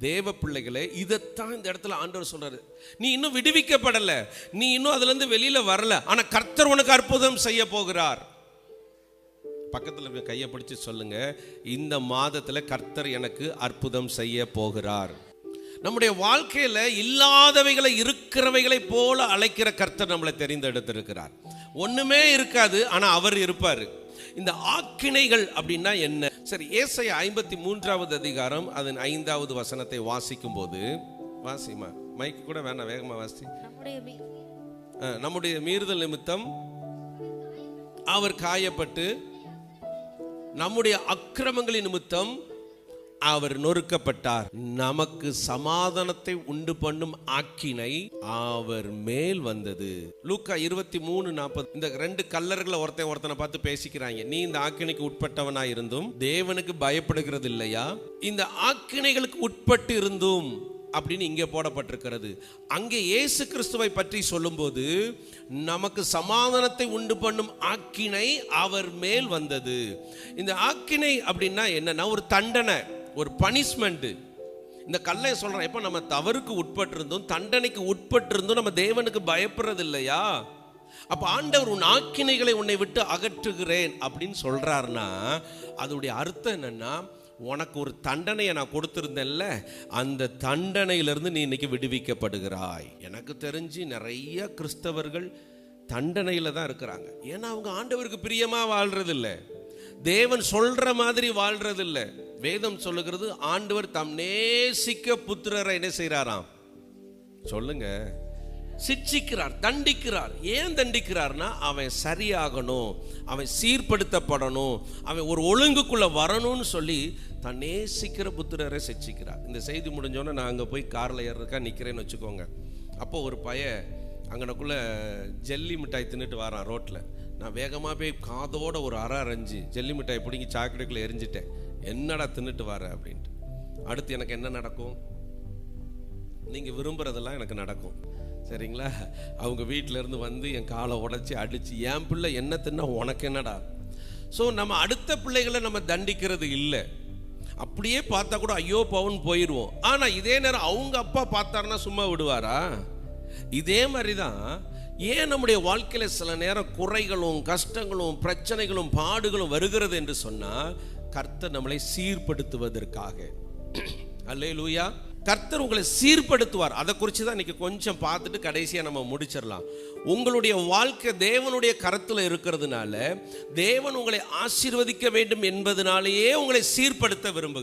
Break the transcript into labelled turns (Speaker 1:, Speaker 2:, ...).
Speaker 1: தேவ பிள்ளைகளே, இதைத்தான் இந்த இடத்துல ஆண்டவர் சொல்றாரு. நீ இன்னும் விடுவிக்கப்படல, நீ இன்னும் அதுல இருந்து வெளியில வரல, ஆனா கர்த்தர் உனக்கு அற்புதம் செய்ய போகிறார். பக்கத்துல இருக்க கையை பிடிச்சு சொல்லுங்க, இந்த மாதத்துல கர்த்தர் எனக்கு அற்புதம் செய்ய போகிறார். நம்முடைய வாழ்க்கையில இல்லாதவைகளை இருக்கிறவைகளை போல அழைக்கிற கர்த்தர் நம்மளை தெரிந்தெடுத்திருக்கிறார். ஒண்ணுமே இருக்காது, ஆனா அவர் இருப்பாரு. இந்த ஆக்கினைகள் அப்படின்னா என்ன? சரி, ஏசாயா 53வது அதிகாரம் அதன் 5வது வசனத்தை வாசிக்கும் போது, வாசிமா, மைக்கு கூட வேணாம், வேகமா வாசி. நம்முடைய மீறுதல் நிமித்தம் அவர் காயப்பட்டு, நம்முடைய அக்கிரமங்களின் நிமித்தம் அவர் நொறுக்கப்பட்டார், நமக்கு சமாதானத்தை உண்டு பண்ணும் ஆக்கினை அவர் மேல் வந்தது. லூக்கா 23:40. இந்த 2 கல்லர்களை ஒருத்தனை பார்த்து பேசிக்கிறாங்க. நீ இந்த ஆக்கினைக்கு உட்பட்டவனா இருந்தும் தேவனுக்கு பயப்படுகிறது இல்லையா? இந்த ஆக்கினைகளுக்கு உட்பட்டு இருந்தும் அப்படின்னு இங்கே போடப்பட்டிருக்கிறது. அங்கே இயேசு கிறிஸ்துவை பற்றி சொல்லும்போது நமக்கு சமாதானத்தை உண்டு பண்ணும் ஆக்கினை அவர் மேல் வந்தது. இந்த ஆக்கினை அப்படின்னா என்னன்னா ஒரு தண்டனை, ஒரு பனிஷ்மெண்ட். இந்த கல்லை சொல்றேன், எப்போ நம்ம தவறுக்கு உட்பட்டிருந்தோம், தண்டனைக்கு உட்பட்டிருந்தோம், நம்ம தேவனுக்கு பயப்படுறது இல்லையா? அப்ப ஆண்டவர் உன் ஆக்கினைகளை உன்னை விட்டு அகற்றுகிறேன் அப்படின்னு சொல்றாருன்னா அதோடைய அர்த்தம் என்னன்னா, உனக்கு ஒரு தண்டனையை நான் கொடுத்திருந்தேன்ல, அந்த தண்டனையிலிருந்து நீ இன்னைக்கு விடுவிக்கப்படுகிறாய். எனக்கு தெரிஞ்சு நிறைய கிறிஸ்தவர்கள் தண்டனையில தான் இருக்கிறாங்க. ஏன்னா அவங்க ஆண்டவருக்கு பிரியமா வாழ்றது இல்லை, தேவன் சொல்ற மாதிரி வாழ்றது இல்லை. வேதம் சொல்லுகிறது, ஆண்டவர் தம் நேசிக்க புத்திரரை என்ன செய்யறாராம்? சொல்லுங்க, சிட்சிக்கிறார், தண்டிக்கிறார். ஏன் தண்டிக்கிறார்னா அவன் சரியாகணும், அவன் சீர்படுத்தப்படணும், அவன் ஒரு ஒழுங்குக்குள்ள வரணும்னு சொல்லி தன் நேசிக்கிற புத்திரரை சிட்சிக்கிறார். இந்த செய்தி முடிஞ்சோன்னே நான் அங்கே போய் காரில் ஏறதுக்கா நிற்கிறேன்னு வச்சுக்கோங்க. அப்போ ஒரு பையன் அங்கனக்குள்ள ஜெல்லி மிட்டாய் தின்னுட்டு வரான் ரோட்டில். நான் வேகமாக போய் காதோட ஒரு அரைஞ்சு ஜெல்லி மிட்டாய் பிடிங்கி சாக்கடைக்குள்ளே எரிஞ்சிட்டேன். என்னடா தின்னுட்டு வர அப்படின்ட்டு. அடுத்து எனக்கு என்ன நடக்கும்? நீங்கள் விரும்புகிறதெல்லாம் எனக்கு நடக்கும், சரிங்களா? அவங்க வீட்டிலேருந்து வந்து என் காலை உடைச்சி அடித்து, என் பிள்ளை என்ன தின்னா உனக்கு என்னடா? ஸோ நம்ம அடுத்த பிள்ளைகளை நம்ம தண்டிக்கிறது இல்லை. அப்படியே பார்த்தா கூட ஐயோ பவுன் போயிடுவோம். ஆனால் இதே நேரம் அவங்க அப்பா பார்த்தாருன்னா சும்மா விடுவாரா? இதே மாதிரி தான் ஏன் நம்முடைய வாழ்க்கையில் சில நேரம் குறைகளும் கஷ்டங்களும் பிரச்சனைகளும் பாடுகளும் வருகிறது என்று சொன்னால், கர்த்தர் நம்மளை சீர்படுத்துவதற்காக. அல்லேலூயா. கர்த்தர் உங்களை சீர்படுத்துவார். அதை குறித்து தான் இன்னைக்கு கொஞ்சம் பார்த்துட்டு கடைசியாக நம்ம முடிச்சிடலாம். உங்களுடைய வாழ்க்கை தேவனுடைய கரத்தில் இருக்கிறதுனால, தேவன் உங்களை ஆசீர்வதிக்க வேண்டும் என்பதனாலேயே உங்களை சீர்படுத்த விரும்புகிறார்.